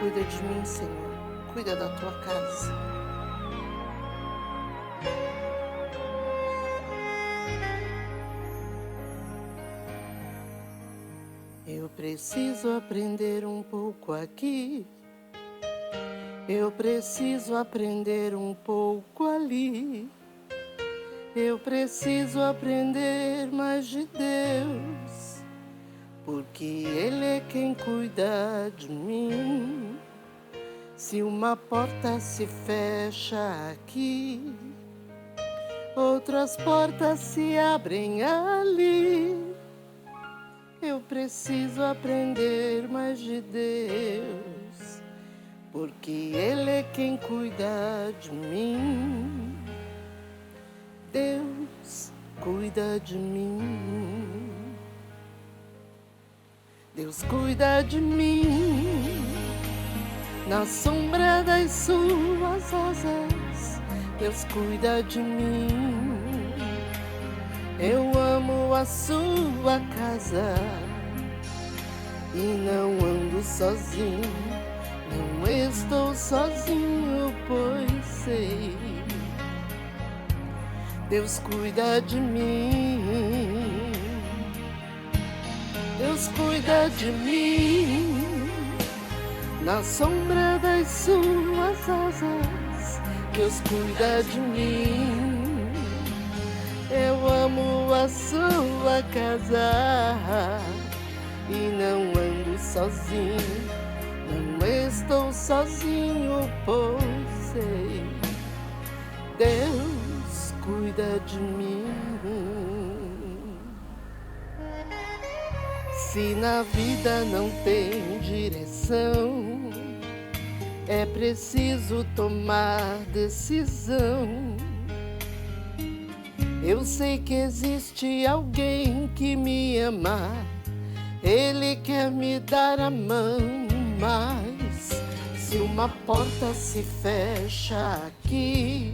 Cuida de mim, Senhor. Cuida da tua casa. Eu preciso aprender um pouco aqui. Eu preciso aprender um pouco ali. Eu preciso aprender mais de Deus, porque Ele é quem cuida de mim. Se uma porta se fecha aqui, outras portas se abrem ali. Eu preciso aprender mais de Deus, porque Ele é quem cuida de mim. Deus cuida de mim. Deus cuida de mim. Na sombra das suas asas, Deus cuida de mim. Eu amo a sua casa e não ando sozinho. Não estou sozinho, pois sei. Deus cuida de mim. Deus cuida de mim. Na sombra das suas asas, Deus cuida de mim. Eu amo a sua casa e não ando sozinho. Não estou sozinho, pois sei. Deus cuida de mim. Se na vida não tem direção, é preciso tomar decisão. Eu sei que existe alguém que me ama. Ele quer me dar a mão, mas se uma porta se fecha aqui,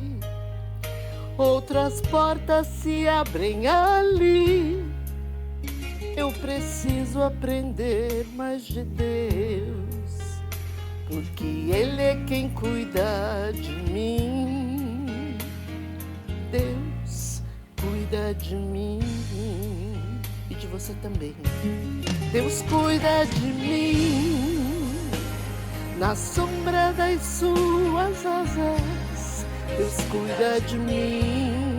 outras portas se abrem ali. Eu preciso aprender mais de Deus, porque Ele é quem cuida de mim. Deus cuida de mim e de você também. Deus cuida de mim. Na sombra das suas asas, Deus cuida de mim.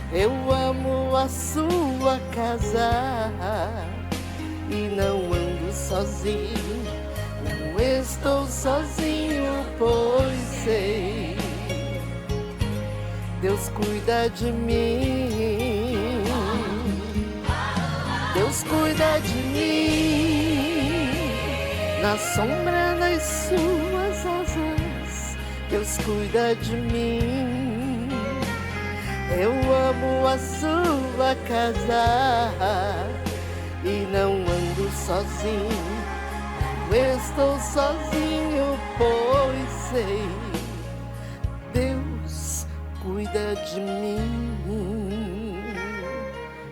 Eu amo a sua casa e não ando sozinho. Não estou sozinho, pois sei. Deus cuida de mim. Deus cuida de mim. Na sombra das suas asas, Deus cuida de mim. Eu amo a sua casa e não ando sozinho. Não estou sozinho, pois sei. Deus cuida de mim.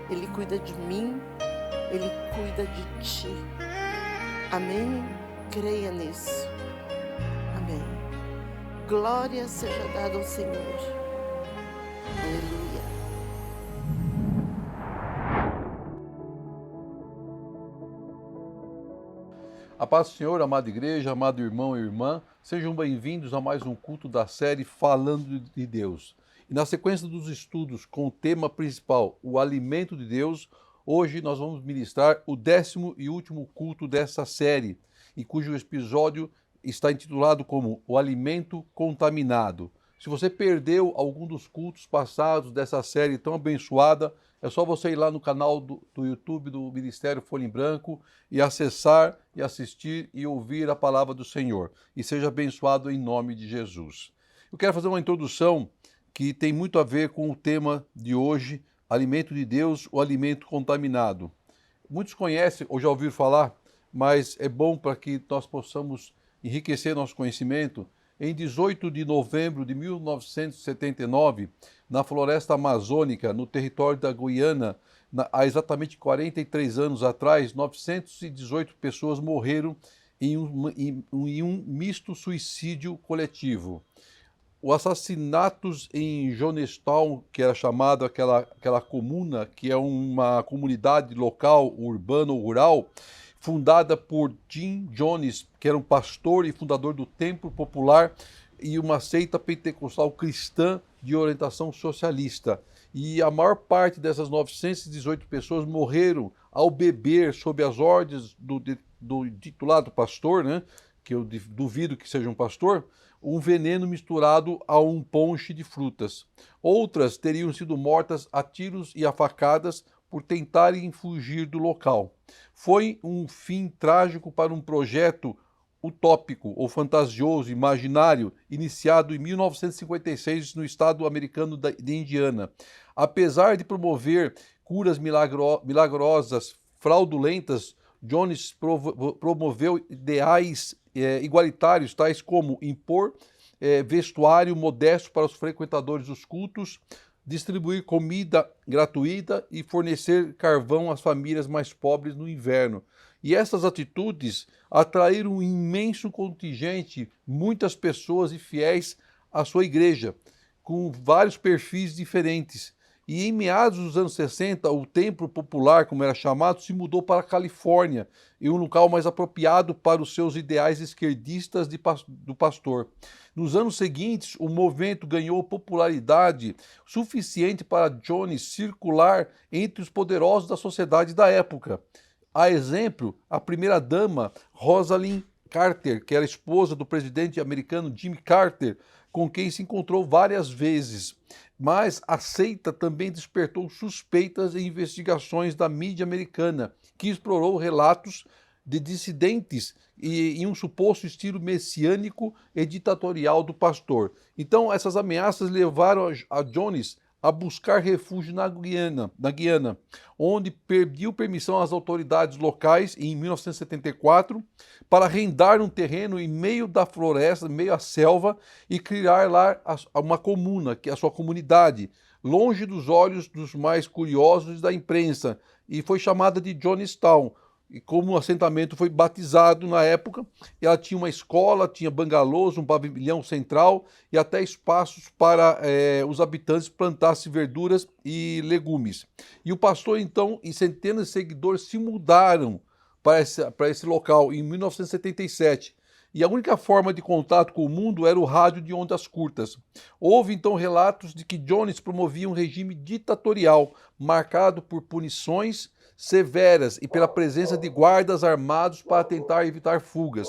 Ele cuida de mim, Ele cuida de ti. Amém? Creia nisso. Amém. Glória seja dada ao Senhor. Aleluia. A paz do Senhor, amada igreja, amado irmão e irmã, sejam bem-vindos a mais um culto da série Falando de Deus. E na sequência dos estudos com o tema principal, o alimento de Deus, hoje nós vamos ministrar o 10º e último culto dessa série, e cujo episódio está intitulado como O Alimento Contaminado. Se você perdeu algum dos cultos passados dessa série tão abençoada, é só você ir lá no canal do YouTube do Ministério Folha em Branco e acessar e assistir e ouvir a palavra do Senhor. E seja abençoado em nome de Jesus. Eu quero fazer uma introdução que tem muito a ver com o tema de hoje, alimento de Deus, o alimento contaminado. Muitos conhecem ou já ouviram falar, mas é bom para que nós possamos enriquecer nosso conhecimento. Em 18 de novembro de 1979, na floresta amazônica, no território da Guiana, há exatamente 43 anos atrás, 918 pessoas morreram em um misto suicídio coletivo. O assassinatos em Jonestown, que era chamado aquela comuna, que é uma comunidade local, urbana ou rural, fundada por Jim Jones, que era um pastor e fundador do Templo Popular e uma seita pentecostal cristã de orientação socialista. E a maior parte dessas 918 pessoas morreram ao beber sob as ordens do titulado pastor, né, que eu duvido que seja um pastor, um veneno misturado a um ponche de frutas. Outras teriam sido mortas a tiros e a facadas por tentarem fugir do local. Foi um fim trágico para um projeto utópico ou fantasioso, imaginário, iniciado em 1956 no estado americano de Indiana. Apesar de promover curas milagrosas, fraudulentas, Jones promoveu ideais igualitários, tais como impor vestuário modesto para os frequentadores dos cultos, distribuir comida gratuita e fornecer carvão às famílias mais pobres no inverno. E essas atitudes atraíram um imenso contingente, muitas pessoas e fiéis à sua igreja, com vários perfis diferentes. E em meados dos anos 60, o Templo Popular, como era chamado, se mudou para a Califórnia, em um local mais apropriado para os seus ideais esquerdistas do pastor. Nos anos seguintes, o movimento ganhou popularidade suficiente para Jones circular entre os poderosos da sociedade da época. A exemplo, a primeira-dama Rosalind Carter, que era esposa do presidente americano Jimmy Carter, com quem se encontrou várias vezes. Mas a seita também despertou suspeitas e investigações da mídia americana, que explorou relatos de dissidentes e em um suposto estilo messiânico e ditatorial do pastor. Então, essas ameaças levaram a Jones a buscar refúgio na Guiana, onde pediu permissão às autoridades locais em 1974 para arrendar um terreno em meio da floresta, em meio à selva, e criar lá uma comuna, que é a sua comunidade, longe dos olhos dos mais curiosos da imprensa, e foi chamada de Jonestown. E como o assentamento foi batizado na época, ela tinha uma escola, tinha bangalôs, um pavilhão central e até espaços para os habitantes plantassem verduras e legumes. E o pastor, então, e centenas de seguidores se mudaram para esse local em 1977. E a única forma de contato com o mundo era o rádio de ondas curtas. Houve então relatos de que Jones promovia um regime ditatorial, marcado por punições severas e pela presença de guardas armados para tentar evitar fugas.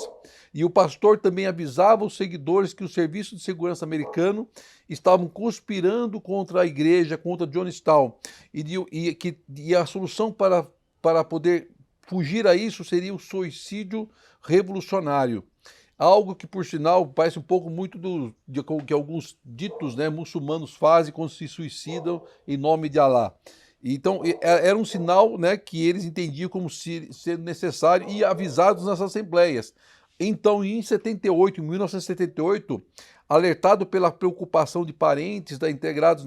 E o pastor também avisava os seguidores que o Serviço de Segurança americano estavam conspirando contra a igreja, contra Jonestown, e a solução para poder fugir a isso seria o suicídio revolucionário. Algo que, por sinal, parece um pouco muito de que alguns ditos, né, muçulmanos fazem quando se suicidam em nome de Alá. Então, era um sinal, né, que eles entendiam como sendo necessário e avisados nas assembleias. Então, em 1978, alertado pela preocupação de parentes integrados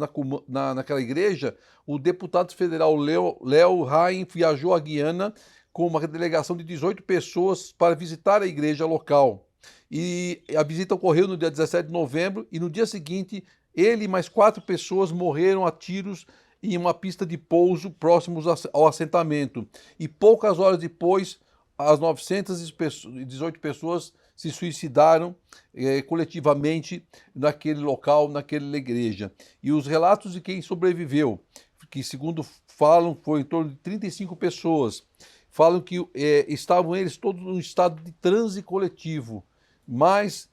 naquela igreja, o deputado federal Léo Rain viajou à Guiana com uma delegação de 18 pessoas para visitar a igreja local. E a visita ocorreu no dia 17 de novembro e no dia seguinte ele e mais 4 pessoas morreram a tiros em uma pista de pouso próximos ao assentamento. E poucas horas depois, as 918 pessoas se suicidaram coletivamente naquele local, naquela igreja. E os relatos de quem sobreviveu, que segundo falam foi em torno de 35 pessoas, falam que estavam eles todos num estado de transe coletivo, mas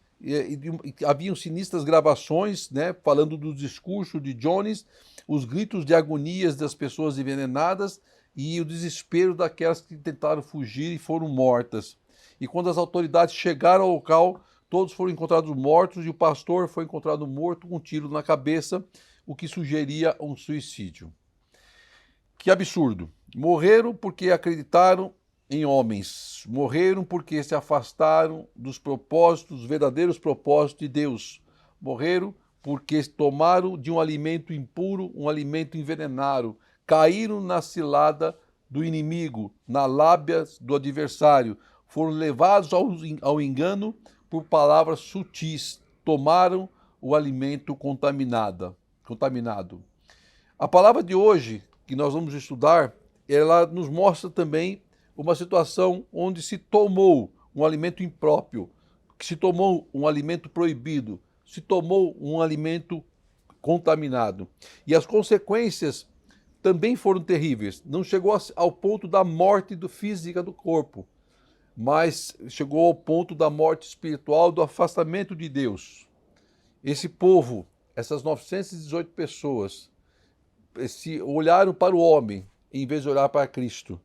haviam sinistras gravações, né, falando do discurso de Jones, os gritos de agonias das pessoas envenenadas e o desespero daquelas que tentaram fugir e foram mortas. E quando as autoridades chegaram ao local, todos foram encontrados mortos e o pastor foi encontrado morto com um tiro na cabeça, o que sugeria um suicídio. Que absurdo! Morreram porque acreditaram em homens, morreram porque se afastaram dos propósitos, dos verdadeiros propósitos de Deus, morreram porque tomaram de um alimento impuro, um alimento envenenado, caíram na cilada do inimigo, na lábia do adversário, foram levados ao engano por palavras sutis, tomaram o alimento contaminado. A palavra de hoje, que nós vamos estudar, ela nos mostra também uma situação onde se tomou um alimento impróprio, que se tomou um alimento proibido, se tomou um alimento contaminado. E as consequências também foram terríveis. Não chegou ao ponto da morte física do corpo, mas chegou ao ponto da morte espiritual, do afastamento de Deus. Esse povo, essas 918 pessoas, se olharam para o homem em vez de olhar para Cristo.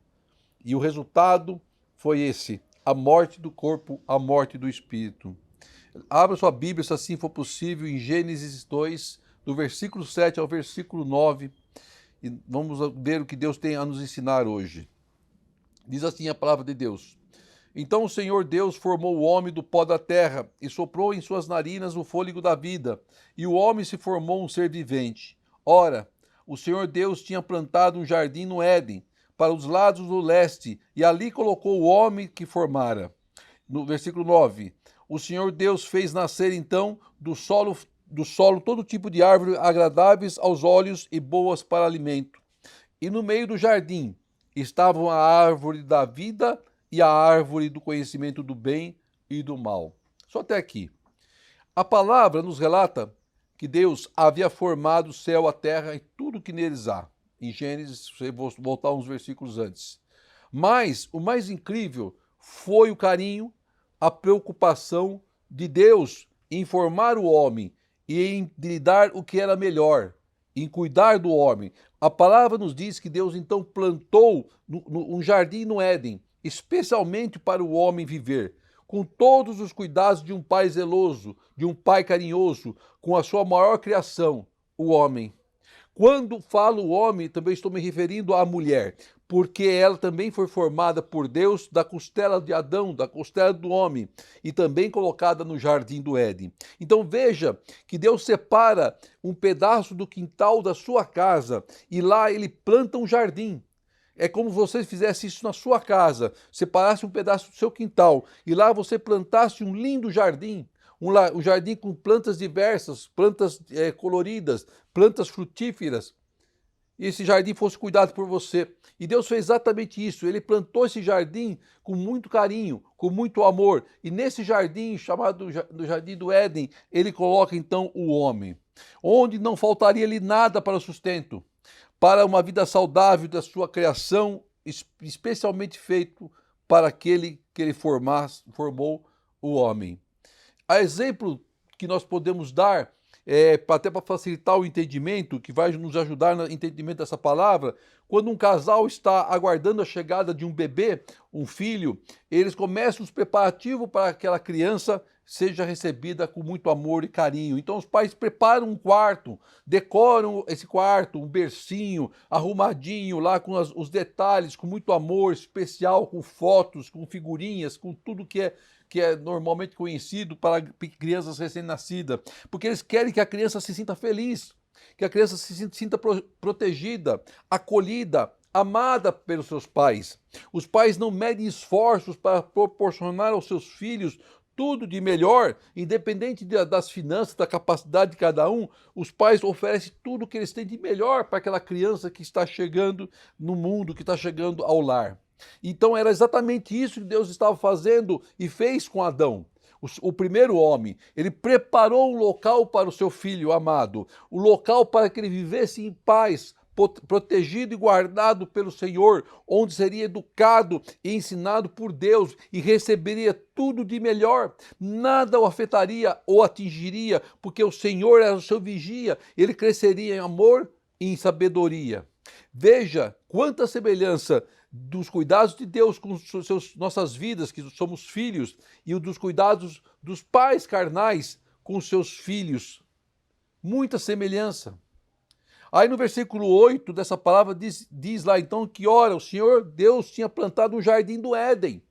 E o resultado foi esse: a morte do corpo, a morte do espírito. Abra sua Bíblia, se assim for possível, em Gênesis 2, do versículo 7 ao versículo 9, e vamos ver o que Deus tem a nos ensinar hoje. Diz assim a palavra de Deus: Então o Senhor Deus formou o homem do pó da terra e soprou em suas narinas o fôlego da vida, e o homem se formou um ser vivente. Ora, o Senhor Deus tinha plantado um jardim no Éden, para os lados do leste, e ali colocou o homem que formara. No versículo 9, o Senhor Deus fez nascer então do solo todo tipo de árvores agradáveis aos olhos e boas para alimento. E no meio do jardim estavam a árvore da vida e a árvore do conhecimento do bem e do mal. Só até aqui. A palavra nos relata que Deus havia formado o céu, a terra e tudo que neles há. Em Gênesis, se você voltar uns versículos antes. Mas o mais incrível foi o carinho, a preocupação de Deus em formar o homem e em lhe dar o que era melhor, em cuidar do homem. A palavra nos diz que Deus então plantou um jardim no Éden, especialmente para o homem viver, com todos os cuidados de um pai zeloso, de um pai carinhoso, com a sua maior criação, o homem. Quando falo homem, também estou me referindo à mulher, porque ela também foi formada por Deus da costela de Adão, da costela do homem, e também colocada no jardim do Éden. Então veja que Deus separa um pedaço do quintal da sua casa e lá ele planta um jardim. É como se você fizesse isso na sua casa, separasse um pedaço do seu quintal e lá você plantasse um lindo jardim. Um jardim com plantas diversas, plantas coloridas, plantas frutíferas. E esse jardim fosse cuidado por você. E Deus fez exatamente isso. Ele plantou esse jardim com muito carinho, com muito amor. E nesse jardim, chamado do Jardim do Éden, ele coloca então o homem, onde não faltaria-lhe nada para o sustento, para uma vida saudável da sua criação, especialmente feito para aquele que ele formou o homem. A exemplo que nós podemos dar, até para facilitar o entendimento, que vai nos ajudar no entendimento dessa palavra, quando um casal está aguardando a chegada de um bebê, um filho, eles começam os preparativos para aquela criança seja recebida com muito amor e carinho. Então os pais preparam um quarto, decoram esse quarto, um bercinho arrumadinho lá com os detalhes, com muito amor especial, com fotos, com figurinhas, com tudo que é normalmente conhecido para crianças recém-nascidas, porque eles querem que a criança se sinta feliz, que a criança se sinta protegida, acolhida, amada pelos seus pais. Os pais não medem esforços para proporcionar aos seus filhos tudo de melhor, independente das finanças, da capacidade de cada um. Os pais oferecem tudo que eles têm de melhor para aquela criança que está chegando no mundo, que está chegando ao lar. Então era exatamente isso que Deus estava fazendo e fez com Adão. O primeiro homem, ele preparou um local para o seu filho amado, o local para que ele vivesse em paz, protegido e guardado pelo Senhor, onde seria educado e ensinado por Deus e receberia tudo de melhor. Nada o afetaria ou atingiria, porque o Senhor era o seu vigia, ele cresceria em amor e em sabedoria. Veja quanta semelhança dos cuidados de Deus com nossas vidas, que somos filhos, e dos cuidados dos pais carnais com seus filhos. Muita semelhança. Aí no versículo 8 dessa palavra diz lá então que, ora, o Senhor Deus tinha plantado um jardim do Éden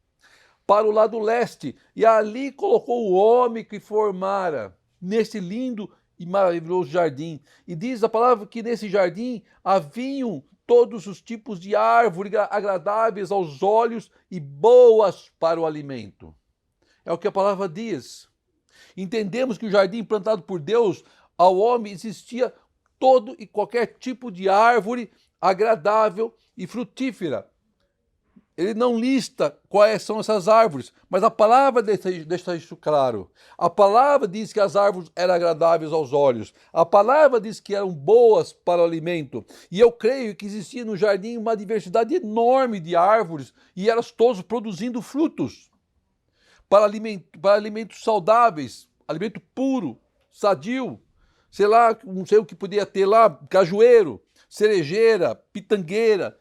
para o lado leste, e ali colocou o homem que formara nesse lindo e maravilhoso jardim. E diz a palavra que nesse jardim haviam todos os tipos de árvores agradáveis aos olhos e boas para o alimento. É o que a palavra diz. Entendemos que o jardim plantado por Deus ao homem existia todo e qualquer tipo de árvore agradável e frutífera. Ele não lista quais são essas árvores, mas a palavra deixa isso claro. A palavra diz que as árvores eram agradáveis aos olhos. A palavra diz que eram boas para o alimento. E eu creio que existia no jardim uma diversidade enorme de árvores e elas todas produzindo frutos para alimentos saudáveis, alimento puro, sadio. Sei lá, não sei o que podia ter lá, cajueiro, cerejeira, pitangueira,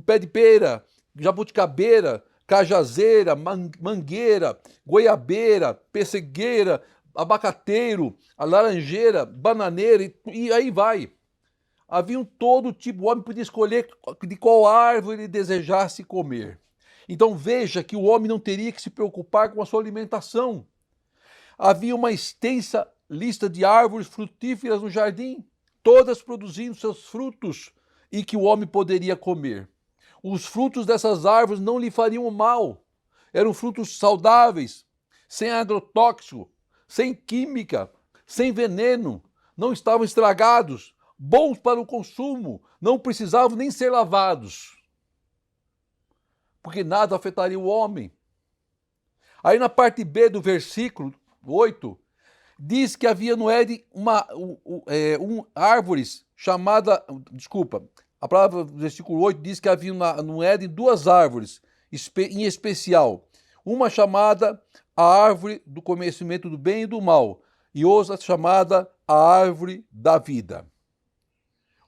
pé de pera, jabuticabeira, cajazeira, mangueira, goiabeira, pessegueira, abacateiro, a laranjeira, bananeira e aí vai. Havia todo tipo, o homem podia escolher de qual árvore ele desejasse comer. Então veja que o homem não teria que se preocupar com a sua alimentação. Havia uma extensa lista de árvores frutíferas no jardim, todas produzindo seus frutos e que o homem poderia comer. Os frutos dessas árvores não lhe fariam mal. Eram frutos saudáveis, sem agrotóxico, sem química, sem veneno, não estavam estragados, bons para o consumo, não precisavam nem ser lavados. Porque nada afetaria o homem. Aí na parte B do versículo 8, diz que havia no Éden árvores chamada, a palavra do versículo 8 diz que havia no Éden duas árvores em especial. Uma chamada a árvore do conhecimento do bem e do mal e outra chamada a árvore da vida.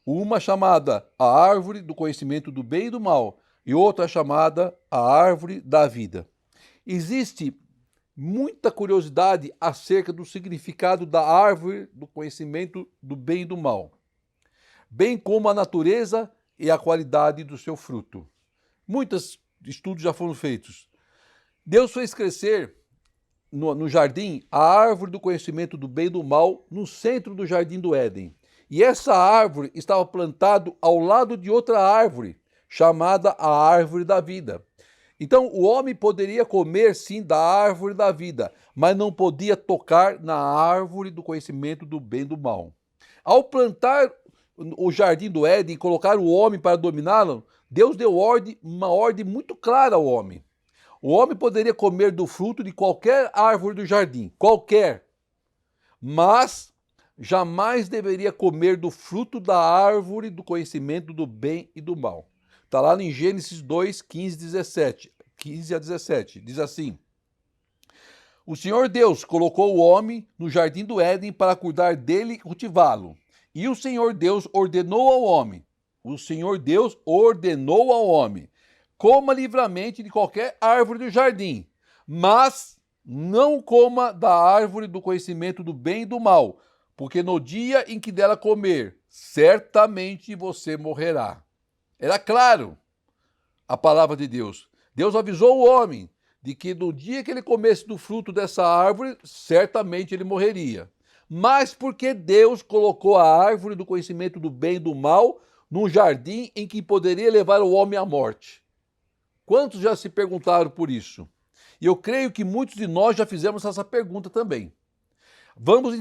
Uma chamada a árvore do conhecimento do bem e do mal e outra chamada a árvore da vida. Existe muita curiosidade acerca do significado da árvore do conhecimento do bem e do mal, bem como a natureza e a qualidade do seu fruto. Muitos estudos já foram feitos. Deus fez crescer no jardim a árvore do conhecimento do bem e do mal no centro do jardim do Éden. E essa árvore estava plantada ao lado de outra árvore, chamada a árvore da vida. Então o homem poderia comer sim da árvore da vida, mas não podia tocar na árvore do conhecimento do bem e do mal. Ao plantar o jardim do Éden e colocar o homem para dominá-lo, Deus deu uma ordem muito clara ao homem. O homem poderia comer do fruto de qualquer árvore do jardim, qualquer, mas jamais deveria comer do fruto da árvore do conhecimento do bem e do mal. Está lá em Gênesis 2, 15 a 17. Diz assim: O Senhor Deus colocou o homem no jardim do Éden para cuidar dele e cultivá-lo. E o Senhor Deus ordenou ao homem, coma livremente de qualquer árvore do jardim, mas não coma da árvore do conhecimento do bem e do mal, porque no dia em que dela comer, certamente você morrerá. Era claro a palavra de Deus. Deus avisou o homem de que no dia que ele comesse do fruto dessa árvore, certamente ele morreria. Mas porque Deus colocou a árvore do conhecimento do bem e do mal num jardim em que poderia levar o homem à morte? Quantos já se perguntaram por isso? E eu creio que muitos de nós já fizemos essa pergunta também. Vamos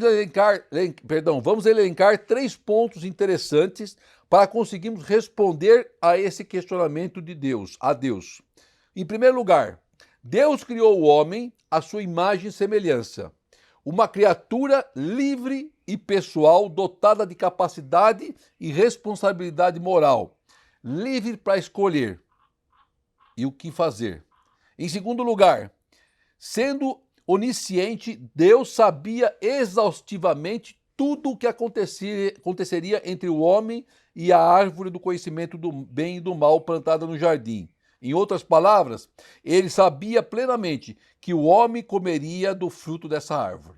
elencar 3 pontos interessantes para conseguirmos responder a esse questionamento de Deus, a Deus. Em primeiro lugar, Deus criou o homem à sua imagem e semelhança, uma criatura livre e pessoal, dotada de capacidade e responsabilidade moral, livre para escolher e o que fazer. Em segundo lugar, sendo onisciente, Deus sabia exaustivamente tudo o que aconteceria entre o homem e a árvore do conhecimento do bem e do mal plantada no jardim. Em outras palavras, ele sabia plenamente que o homem comeria do fruto dessa árvore.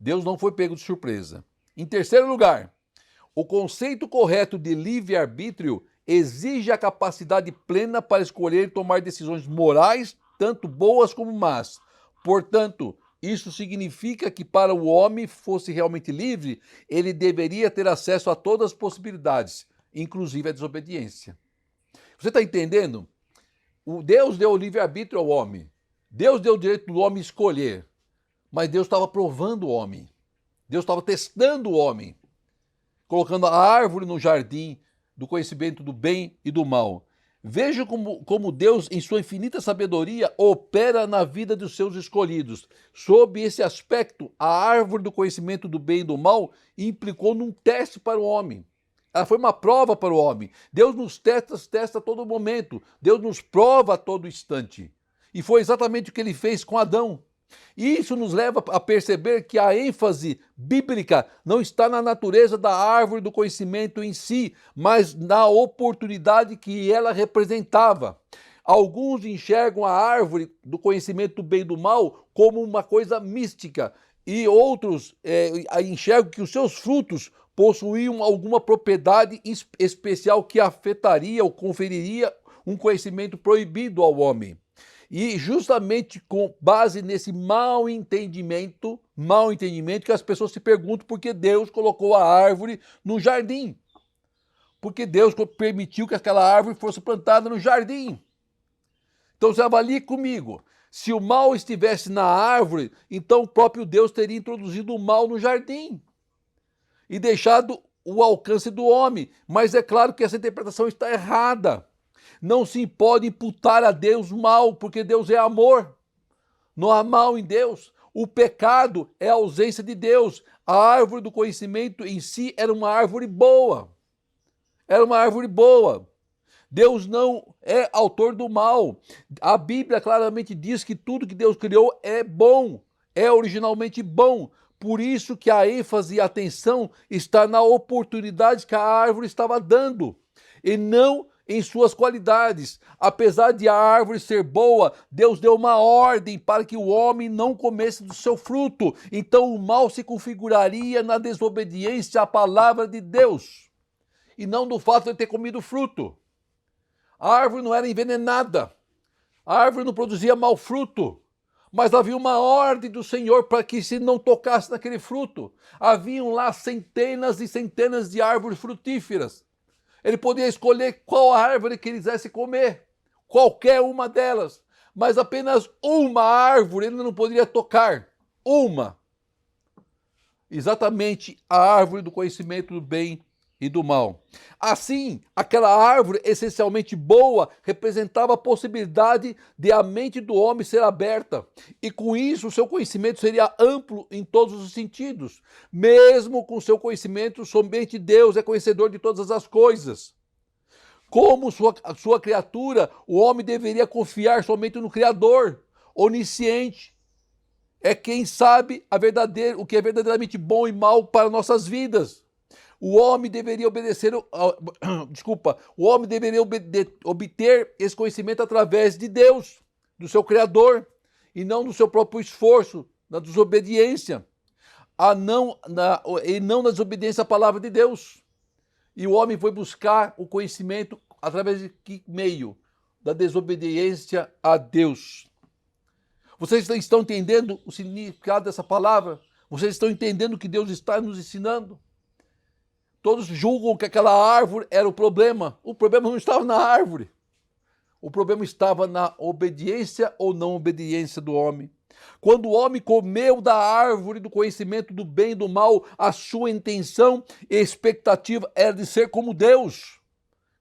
Deus não foi pego de surpresa. Em terceiro lugar, o conceito correto de livre-arbítrio exige a capacidade plena para escolher e tomar decisões morais, tanto boas como más. Portanto, isso significa que para o homem fosse realmente livre, ele deveria ter acesso a todas as possibilidades, inclusive a desobediência. Você está entendendo? Deus deu o livre-arbítrio ao homem. Deus deu o direito do homem escolher. Mas Deus estava provando o homem. Deus estava testando o homem, colocando a árvore no jardim do conhecimento do bem e do mal. Veja como Deus, em sua infinita sabedoria, opera na vida dos seus escolhidos. Sob esse aspecto, a árvore do conhecimento do bem e do mal implicou num teste para o homem. Ela foi uma prova para o homem. Deus nos testa a todo momento. Deus nos prova a todo instante. E foi exatamente o que ele fez com Adão. E isso nos leva a perceber que a ênfase bíblica não está na natureza da árvore do conhecimento em si, mas na oportunidade que ela representava. Alguns enxergam a árvore do conhecimento do bem e do mal como uma coisa mística, e outros enxergam que os seus frutos possuíam alguma propriedade especial que afetaria ou conferiria um conhecimento proibido ao homem. E justamente com base nesse mau entendimento que as pessoas se perguntam por que Deus colocou a árvore no jardim. Porque Deus permitiu que aquela árvore fosse plantada no jardim. Então você avalie comigo. Se o mal estivesse na árvore, então o próprio Deus teria introduzido o mal no jardim e deixado o alcance do homem. Mas é claro que essa interpretação está errada. Não se pode imputar a Deus mal, porque Deus é amor. Não há mal em Deus. O pecado é a ausência de Deus. A árvore do conhecimento em si era uma árvore boa. Era uma árvore boa. Deus não é autor do mal. A Bíblia claramente diz que tudo que Deus criou é bom, é originalmente bom. Por isso que a ênfase e a atenção está na oportunidade que a árvore estava dando, e não em suas qualidades. Apesar de a árvore ser boa, Deus deu uma ordem para que o homem não comesse do seu fruto. Então o mal se configuraria na desobediência à palavra de Deus, e não do fato de ter comido fruto. A árvore não era envenenada, a árvore não produzia mau fruto, mas havia uma ordem do Senhor para que se não tocasse naquele fruto. Haviam lá centenas e centenas de árvores frutíferas. Ele podia escolher qual árvore que ele quisesse comer, qualquer uma delas, mas apenas uma árvore ele não poderia tocar, uma. Exatamente a árvore do conhecimento do bem e do mal. Assim, aquela árvore essencialmente boa representava a possibilidade de a mente do homem ser aberta, e com isso o seu conhecimento seria amplo em todos os sentidos. Mesmo com seu conhecimento, somente Deus é conhecedor de todas as coisas. Como sua criatura, o homem deveria confiar somente no Criador, onisciente. É quem sabe o que é verdadeiramente bom e mal para nossas vidas. O homem deveria obter esse conhecimento através de Deus, do seu Criador, e não do seu próprio esforço, na desobediência, e não na desobediência à palavra de Deus. E o homem foi buscar o conhecimento através de que meio? Da desobediência a Deus. Vocês estão entendendo o significado dessa palavra? Vocês estão entendendo o que Deus está nos ensinando? Todos julgam que aquela árvore era o problema. O problema não estava na árvore. O problema estava na obediência ou não obediência do homem. Quando o homem comeu da árvore do conhecimento do bem e do mal, a sua intenção e expectativa era de ser como Deus.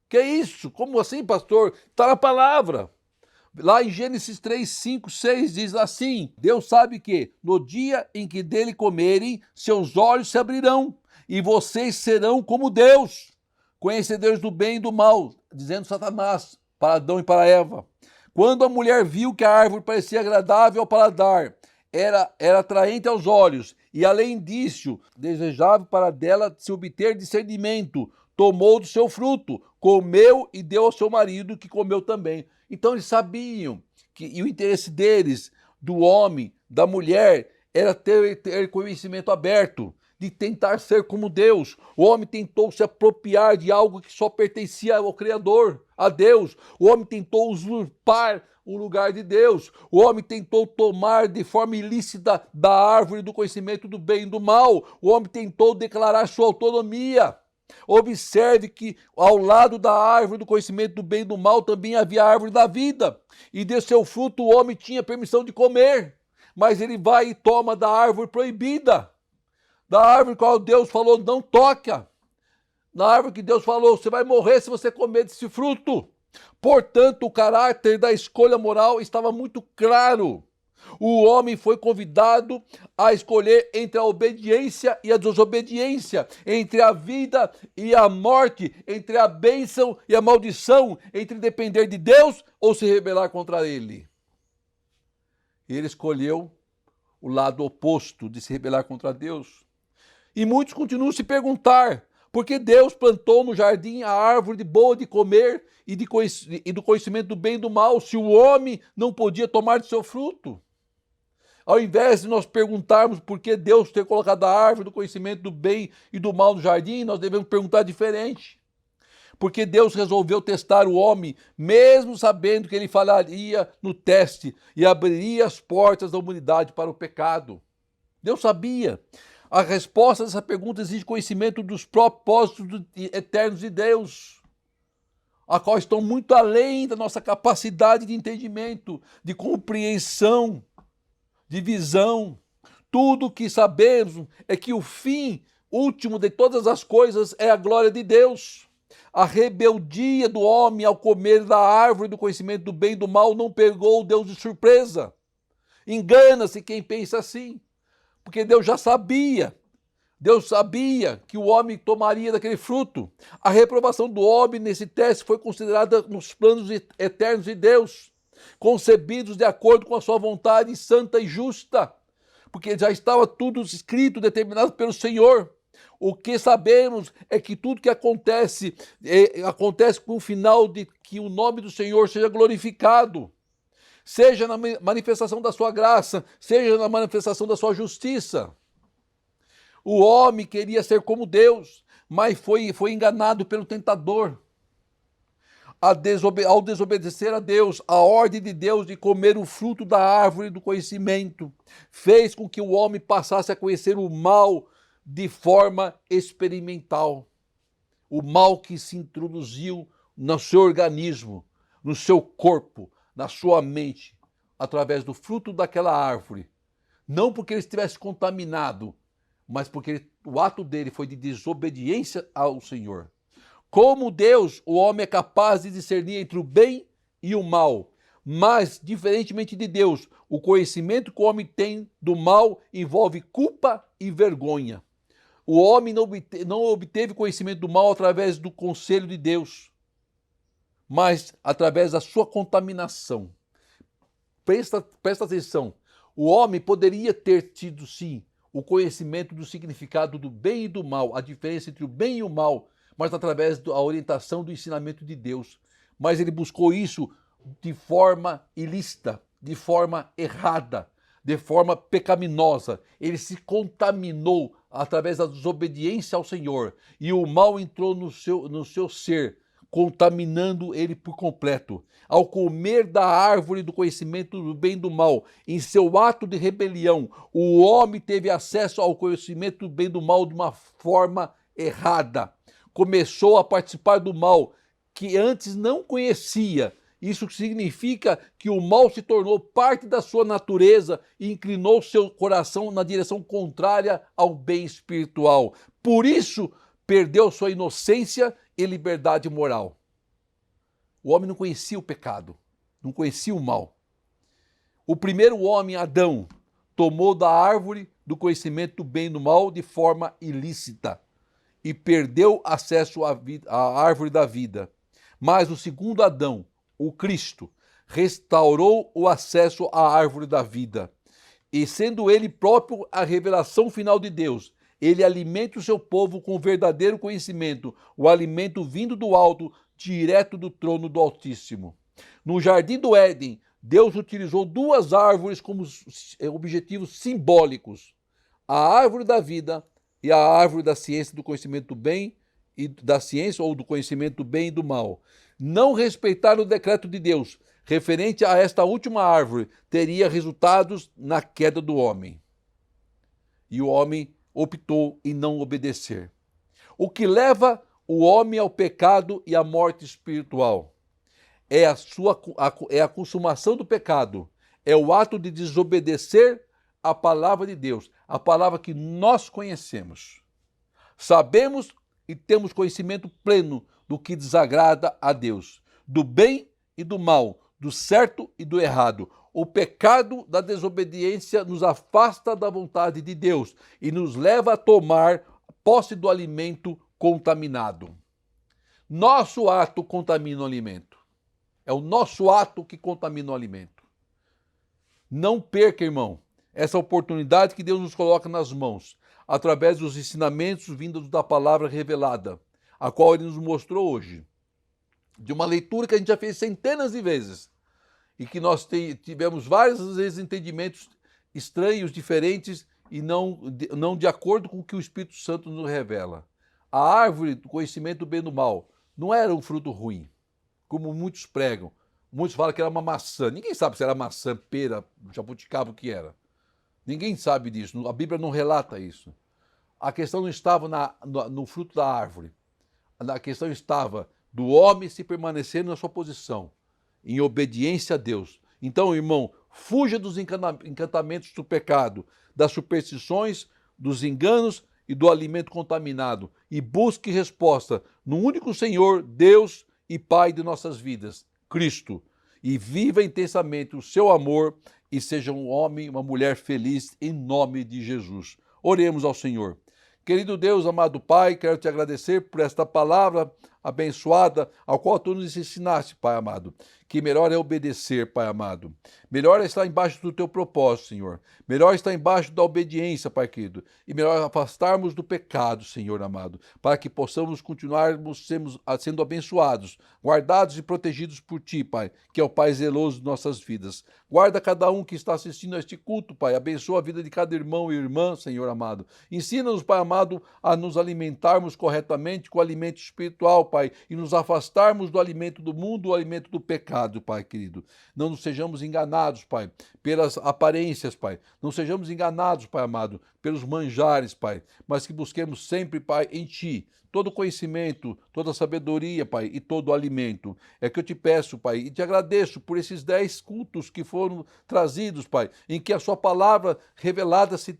Que é isso? Como assim, pastor? Está na palavra. Lá em Gênesis 3, 5, 6 diz assim: Deus sabe que no dia em que dele comerem, seus olhos se abrirão, e vocês serão como Deus, conhecedores do bem e do mal, dizendo Satanás para Adão e para Eva. Quando a mulher viu que a árvore parecia agradável ao paladar, era atraente aos olhos, e além disso, desejável para dela se obter discernimento, tomou do seu fruto, comeu e deu ao seu marido, que comeu também. Então eles sabiam e o interesse deles, do homem, da mulher, era ter conhecimento aberto, de tentar ser como Deus. O homem tentou se apropriar de algo que só pertencia ao Criador, a Deus. O homem tentou usurpar o lugar de Deus. O homem tentou tomar de forma ilícita da árvore do conhecimento do bem e do mal. O homem tentou declarar sua autonomia. Observe que ao lado da árvore do conhecimento do bem e do mal também havia a árvore da vida. E de seu fruto o homem tinha permissão de comer. Mas ele vai e toma da árvore proibida. Da árvore qual Deus falou, não toca. Na árvore que Deus falou, você vai morrer se você comer desse fruto. Portanto, o caráter da escolha moral estava muito claro. O homem foi convidado a escolher entre a obediência e a desobediência, entre a vida e a morte, entre a bênção e a maldição, entre depender de Deus ou se rebelar contra ele. Ele escolheu o lado oposto de se rebelar contra Deus. E muitos continuam a se perguntar, por que Deus plantou no jardim a árvore boa de comer e do conhecimento do bem e do mal, se o homem não podia tomar de seu fruto? Ao invés de nós perguntarmos por que Deus ter colocado a árvore do conhecimento do bem e do mal no jardim, nós devemos perguntar diferente. Porque Deus resolveu testar o homem, mesmo sabendo que ele falharia no teste e abriria as portas da humanidade para o pecado. Deus sabia. A resposta dessa pergunta exige conhecimento dos propósitos eternos de Deus, a qual estão muito além da nossa capacidade de entendimento, de compreensão, de visão. Tudo o que sabemos é que o fim último de todas as coisas é a glória de Deus. A rebeldia do homem ao comer da árvore do conhecimento do bem e do mal não pegou Deus de surpresa. Engana-se quem pensa assim, porque Deus já sabia. Deus sabia que o homem tomaria daquele fruto. A reprovação do homem nesse teste foi considerada nos planos eternos de Deus, concebidos de acordo com a sua vontade santa e justa, porque já estava tudo escrito, determinado pelo Senhor. O que sabemos é que tudo que acontece, acontece com o final de que o nome do Senhor seja glorificado, seja na manifestação da sua graça, seja na manifestação da sua justiça. O homem queria ser como Deus, mas foi enganado pelo tentador. Ao desobedecer a Deus, a ordem de Deus de comer o fruto da árvore do conhecimento fez com que o homem passasse a conhecer o mal de forma experimental. O mal que se introduziu no seu organismo, no seu corpo, na sua mente, através do fruto daquela árvore. Não porque ele estivesse contaminado, mas porque o ato dele foi de desobediência ao Senhor. Como Deus, o homem é capaz de discernir entre o bem e o mal. Mas, diferentemente de Deus, o conhecimento que o homem tem do mal envolve culpa e vergonha. O homem não obteve conhecimento do mal através do conselho de Deus, mas através da sua contaminação. Presta atenção. O homem poderia ter tido, sim, o conhecimento do significado do bem e do mal, a diferença entre o bem e o mal, mas através da orientação do ensinamento de Deus. Mas ele buscou isso de forma ilícita, de forma errada, de forma pecaminosa. Ele se contaminou através da desobediência ao Senhor, e o mal entrou no seu ser, contaminando ele por completo. Ao comer da árvore do conhecimento do bem e do mal, em seu ato de rebelião, o homem teve acesso ao conhecimento do bem e do mal de uma forma errada. Começou a participar do mal que antes não conhecia. Isso significa que o mal se tornou parte da sua natureza e inclinou seu coração na direção contrária ao bem espiritual. Por isso, perdeu sua inocência e liberdade moral. O homem não conhecia o pecado, não conhecia o mal. O primeiro homem, Adão, tomou da árvore do conhecimento do bem e do mal de forma ilícita e perdeu acesso à árvore da vida. Mas o segundo Adão, o Cristo, restaurou o acesso à árvore da vida. E sendo ele próprio a revelação final de Deus, ele alimenta o seu povo com o verdadeiro conhecimento, o alimento vindo do alto, direto do trono do Altíssimo. No jardim do Éden, Deus utilizou duas árvores como objetivos simbólicos: a árvore da vida e a árvore da ciência do conhecimento do bem e da ciência ou do conhecimento do bem e do mal. Não respeitar o decreto de Deus referente a esta última árvore teria resultados na queda do homem. E o homem optou em não obedecer. O que leva o homem ao pecado e à morte espiritual é a consumação do pecado, é o ato de desobedecer a palavra de Deus, a palavra que nós conhecemos. Sabemos e temos conhecimento pleno do que desagrada a Deus, do bem e do mal, do certo e do errado. O pecado da desobediência nos afasta da vontade de Deus e nos leva a tomar posse do alimento contaminado. Nosso ato contamina o alimento. É o nosso ato que contamina o alimento. Não perca, irmão, essa oportunidade que Deus nos coloca nas mãos, através dos ensinamentos vindos da palavra revelada, a qual Ele nos mostrou hoje. De uma leitura que a gente já fez centenas de vezes e que nós tivemos várias vezes entendimentos estranhos, diferentes e não de acordo com o que o Espírito Santo nos revela. A árvore do conhecimento do bem e do mal não era um fruto ruim, como muitos pregam. Muitos falam que era uma maçã. Ninguém sabe se era maçã, pera, jabuticaba, o que era. Ninguém sabe disso. A Bíblia não relata isso. A questão não estava no fruto da árvore. A questão estava do homem se permanecer na sua posição, em obediência a Deus. Então, irmão, fuja dos encantamentos do pecado, das superstições, dos enganos e do alimento contaminado e busque resposta no único Senhor, Deus e Pai de nossas vidas, Cristo. E viva intensamente o seu amor e seja um homem, uma mulher feliz em nome de Jesus. Oremos ao Senhor. Querido Deus, amado Pai, quero te agradecer por esta palavra abençoada, ao qual tu nos ensinaste, Pai amado, que melhor é obedecer, Pai amado. Melhor é estar embaixo do teu propósito, Senhor. Melhor é estar embaixo da obediência, Pai querido. E melhor afastarmos do pecado, Senhor amado, para que possamos continuarmos sendo abençoados, guardados e protegidos por Ti, Pai, que é o Pai zeloso de nossas vidas. Guarda cada um que está assistindo a este culto, Pai. Abençoa a vida de cada irmão e irmã, Senhor amado. Ensina-nos, Pai amado, a nos alimentarmos corretamente com o alimento espiritual, Pai, e nos afastarmos do alimento do mundo, do alimento do pecado, Pai querido. Não nos sejamos enganados, Pai, pelas aparências, Pai. Não sejamos enganados, Pai amado, pelos manjares, Pai, mas que busquemos sempre, Pai, em Ti, todo conhecimento, toda sabedoria, Pai, e todo alimento. É que eu te peço, Pai, e te agradeço por esses 10 cultos que foram trazidos, Pai, em que a sua palavra revelada se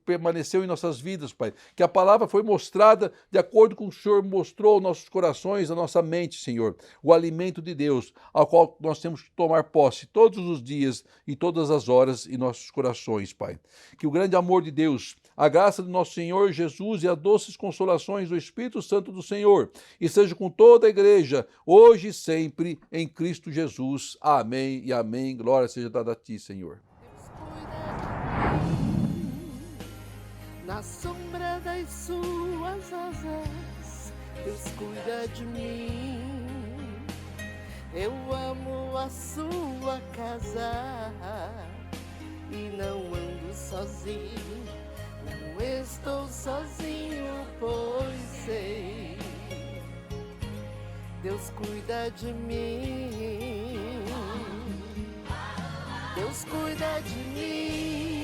permaneceu em nossas vidas, Pai. Que a palavra foi mostrada de acordo com o que o Senhor mostrou aos nossos corações, à nossa mente, Senhor. O alimento de Deus, ao qual nós temos que tomar posse todos os dias e todas as horas em nossos corações, Pai. Que o grande amor de Deus, a graça do nosso Senhor Jesus e as doces consolações do Espírito Santo do Senhor, e seja com toda a igreja, hoje e sempre, em Cristo Jesus. Amém e amém. Glória seja dada a Ti, Senhor. Na sombra das suas asas, Deus cuida de mim. Eu amo a sua casa e não ando sozinho. Não estou sozinho, pois sei, Deus cuida de mim. Deus cuida de mim.